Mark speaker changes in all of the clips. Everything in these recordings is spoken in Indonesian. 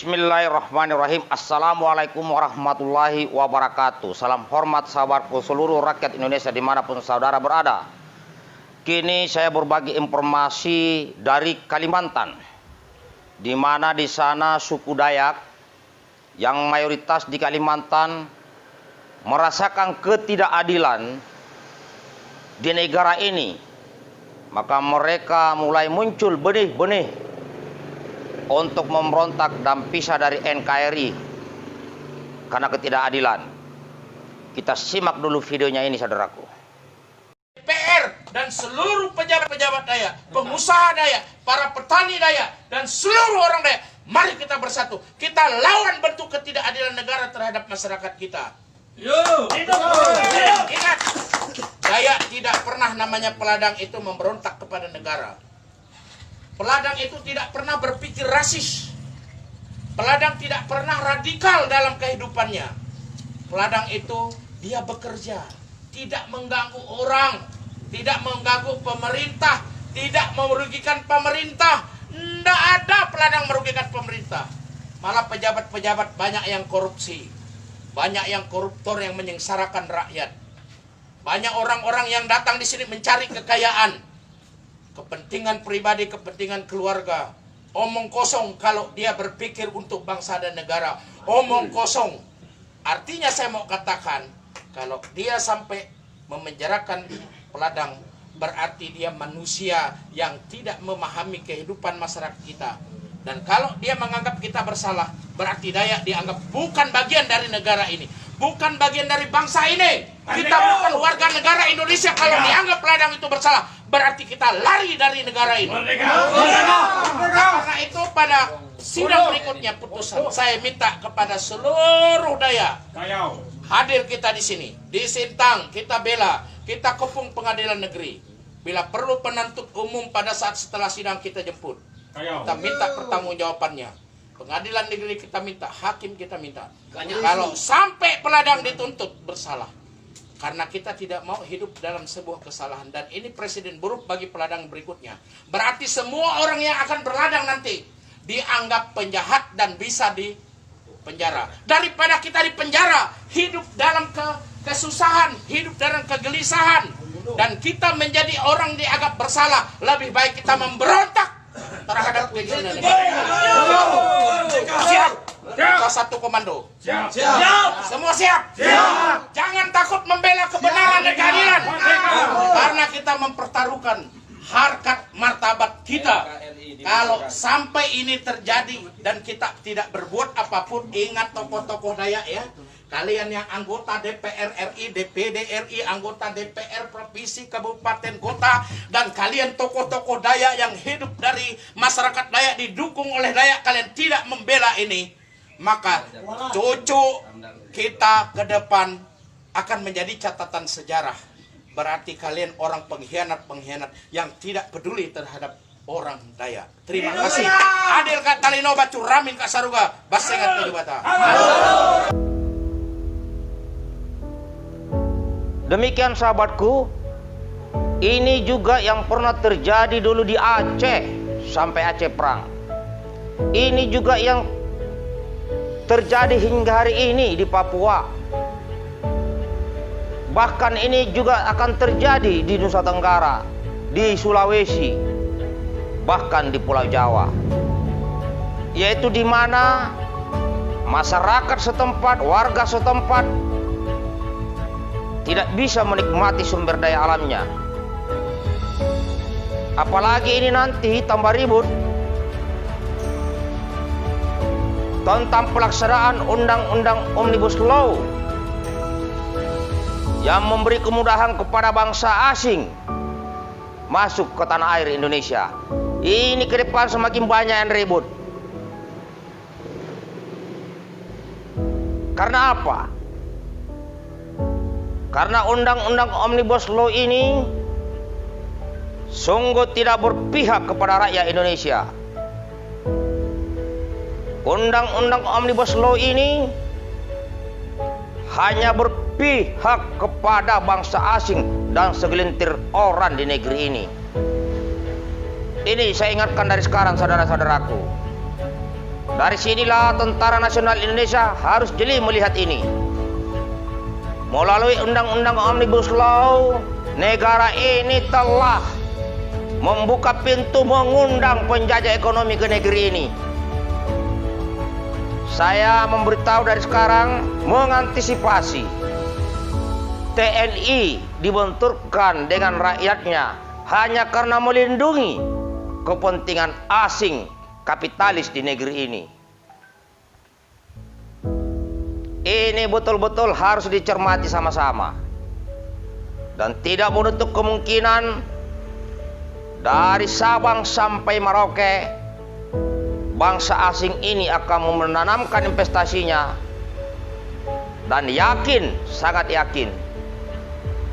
Speaker 1: Bismillahirrahmanirrahim. Assalamualaikum warahmatullahi wabarakatuh. Salam hormat sahabatku seluruh rakyat Indonesia dimanapun saudara berada. Kini saya berbagi informasi dari Kalimantan, di mana di sana suku Dayak yang mayoritas di Kalimantan merasakan ketidakadilan di negara ini. Maka mereka mulai muncul benih-benih untuk memberontak dan pisah dari NKRI karena ketidakadilan. Kita simak dulu videonya ini, saudaraku.
Speaker 2: DPR dan seluruh pejabat-pejabat Dayak, pengusaha Dayak, para petani Dayak, dan seluruh orang Dayak, mari kita bersatu. Kita lawan bentuk ketidakadilan negara terhadap masyarakat kita. Ingat, Dayak tidak pernah namanya peladang itu memberontak kepada negara. Peladang itu tidak pernah berpikir rasis. Peladang tidak pernah radikal dalam kehidupannya. Peladang itu dia bekerja, tidak mengganggu orang, tidak mengganggu pemerintah, tidak merugikan pemerintah. Tidak ada peladang merugikan pemerintah. Malah pejabat-pejabat banyak yang korupsi, banyak yang koruptor yang menyengsarakan rakyat. Banyak orang-orang yang datang di sini mencari kekayaan, kepentingan pribadi, kepentingan keluarga. Omong kosong kalau dia berpikir untuk bangsa dan negara. Omong kosong. Artinya saya mau katakan, kalau dia sampai memenjarakan peladang, berarti dia manusia yang tidak memahami kehidupan masyarakat kita. Dan kalau dia menganggap kita bersalah, berarti Dayak dianggap bukan bagian dari negara ini, bukan bagian dari bangsa ini. Kita bukan warga negara Indonesia. Kalau dianggap peladang itu bersalah, berarti kita lari dari negara ini. Karena itu pada sidang berikutnya putusan, saya minta kepada seluruh Dayak hadir kita di sini, di Sintang kita bela, kita kepung pengadilan negeri. Bila perlu penuntut umum pada saat setelah sidang kita jemput, kita minta pertanggungjawabannya. Pengadilan negeri kita minta, hakim kita minta. Kalau sampai peladang dituntut bersalah, karena kita tidak mau hidup dalam sebuah kesalahan. Dan ini presiden buruk bagi peladang berikutnya. Berarti semua orang yang akan berladang nanti dianggap penjahat dan bisa di penjara. Daripada kita di penjara, hidup dalam kesusahan, hidup dalam kegelisahan, dan kita menjadi orang dianggap bersalah, lebih baik kita memberontak terhadap kegiatan negara. Siap? Kita satu komando. Siap. Semua siap? Jangan takut membela kebenaran dan keadilan. Karena kita mempertaruhkan harkat martabat kita. Kalau sampai ini terjadi dan kita tidak berbuat apapun, ingat tokoh-tokoh Dayak ya. Kalian yang anggota DPR RI, DPD RI, anggota DPR provinsi, kabupaten, kota, dan kalian tokoh-tokoh Dayak yang hidup dari masyarakat Dayak, didukung oleh Dayak, kalian tidak membela ini, maka cucu kita ke depan akan menjadi catatan sejarah. Berarti kalian orang pengkhianat-pengkhianat yang tidak peduli terhadap orang Dayak. Terima kasih. Adil Kak Talino Bacu Ramin Kak Saruga Basengat Kejubata.
Speaker 1: Demikian sahabatku, ini juga yang pernah terjadi dulu di Aceh sampai Aceh Perang. Ini juga yang terjadi hingga hari ini di Papua. Bahkan ini juga akan terjadi di Nusa Tenggara, di Sulawesi, bahkan di Pulau Jawa. Yaitu di mana masyarakat setempat, warga setempat tidak bisa menikmati sumber daya alamnya. Apalagi ini nanti tambah ribut tentang pelaksanaan undang-undang Omnibus Law yang memberi kemudahan kepada bangsa asing masuk ke tanah air Indonesia. Ini ke depan semakin banyak yang ribut. Karena apa? Karena undang-undang Omnibus Law ini sungguh tidak berpihak kepada rakyat Indonesia. Undang-undang Omnibus Law ini hanya berpihak kepada bangsa asing dan segelintir orang di negeri ini. Ini saya ingatkan dari sekarang, saudara-saudaraku. Dari sinilah Tentara Nasional Indonesia harus jeli melihat ini. Melalui Undang-Undang Omnibus Law, negara ini telah membuka pintu mengundang penjajah ekonomi ke negeri ini. Saya memberitahu dari sekarang, mengantisipasi TNI dibenturkan dengan rakyatnya hanya karena melindungi kepentingan asing kapitalis di negeri ini. Ini betul-betul harus dicermati sama-sama, dan tidak menutup kemungkinan dari Sabang sampai Merauke bangsa asing ini akan menanamkan investasinya, dan yakin, sangat yakin,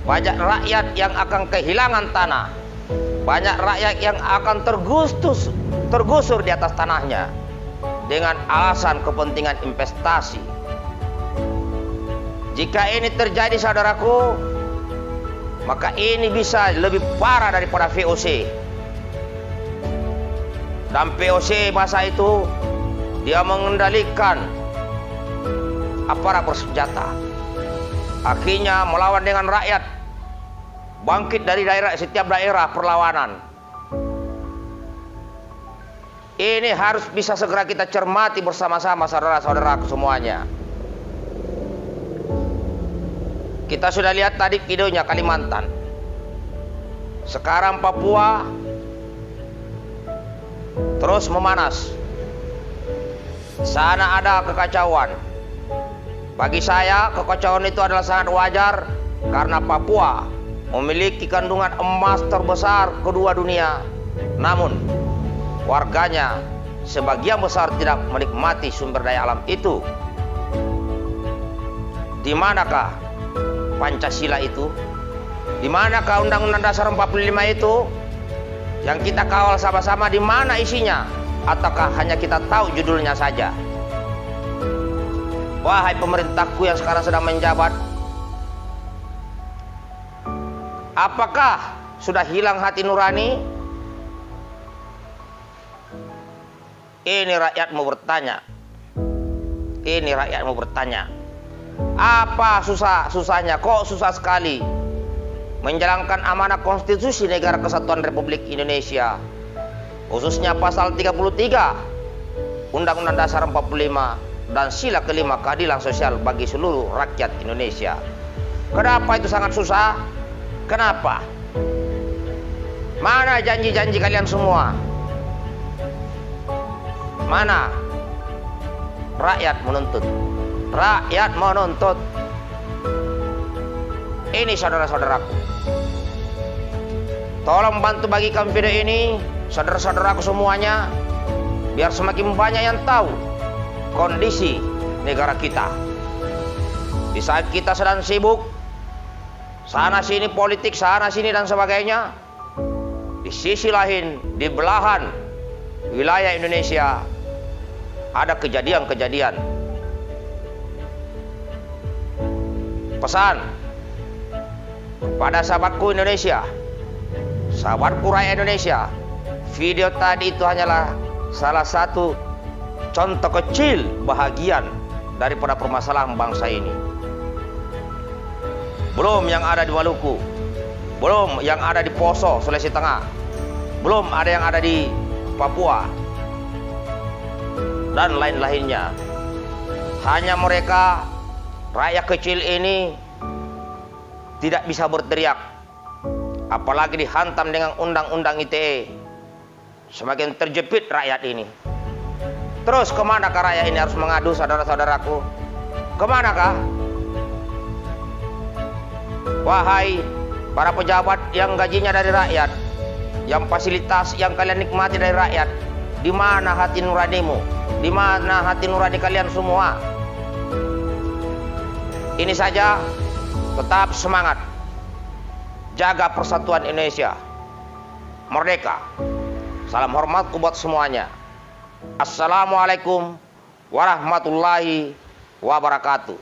Speaker 1: banyak rakyat yang akan kehilangan tanah, banyak rakyat yang akan tergusur di atas tanahnya dengan alasan kepentingan investasi. Jika ini terjadi, saudaraku, maka ini bisa lebih parah daripada VOC. Dan VOC masa itu dia mengendalikan aparat bersenjata, akhirnya melawan dengan rakyat, bangkit dari setiap daerah perlawanan. Ini harus bisa segera kita cermati bersama-sama, saudara-saudaraku semuanya. Kita sudah lihat tadi videonya Kalimantan. Sekarang Papua terus memanas. Sana ada kekacauan. Bagi saya, kekacauan itu adalah sangat wajar karena Papua memiliki kandungan emas terbesar kedua dunia. Namun, warganya sebagian besar tidak menikmati sumber daya alam itu. Di manakah Pancasila itu? Di manakah Undang-Undang Dasar 45 itu? Yang kita kawal sama-sama, di mana isinya? Ataukah hanya kita tahu judulnya saja? Wahai pemerintahku yang sekarang sedang menjabat, apakah sudah hilang hati nurani? Ini rakyatmu bertanya. Ini rakyatmu bertanya. Apa susahnya? Kok susah sekali menjalankan amanah konstitusi Negara Kesatuan Republik Indonesia, khususnya pasal 33 Undang-Undang Dasar 45 dan sila kelima keadilan sosial bagi seluruh rakyat Indonesia. Kenapa itu sangat susah? Kenapa? Mana janji-janji kalian semua? Mana? Rakyat menuntut. Rakyat menuntut. Ini saudara-saudaraku, tolong bantu bagikan video ini, saudara-saudaraku semuanya, biar semakin banyak yang tahu kondisi negara kita. Di saat kita sedang sibuk sana sini politik, sana sini dan sebagainya, di sisi lain, di belahan wilayah Indonesia ada kejadian-kejadian. Pesan pada sahabatku Indonesia, sahabatku rakyat Indonesia, video tadi itu hanyalah salah satu contoh kecil bahagian daripada permasalahan bangsa ini. Belum yang ada di Maluku, belum yang ada di Poso, Sulawesi Tengah, belum ada yang ada di Papua dan lain-lainnya. Hanya mereka, rakyat kecil ini, tidak bisa berteriak, apalagi dihantam dengan undang-undang ITE. Semakin terjepit rakyat ini. Terus kemanakah rakyat ini harus mengadu, saudara-saudaraku? Kemanakah? Wahai para pejabat yang gajinya dari rakyat, yang fasilitas yang kalian nikmati dari rakyat, di mana hati nuranimu? Di mana hati nurani kalian semua? Ini saja. Tetap semangat, jaga persatuan Indonesia merdeka. Salam hormat buat semuanya. Assalamualaikum warahmatullahi wabarakatuh.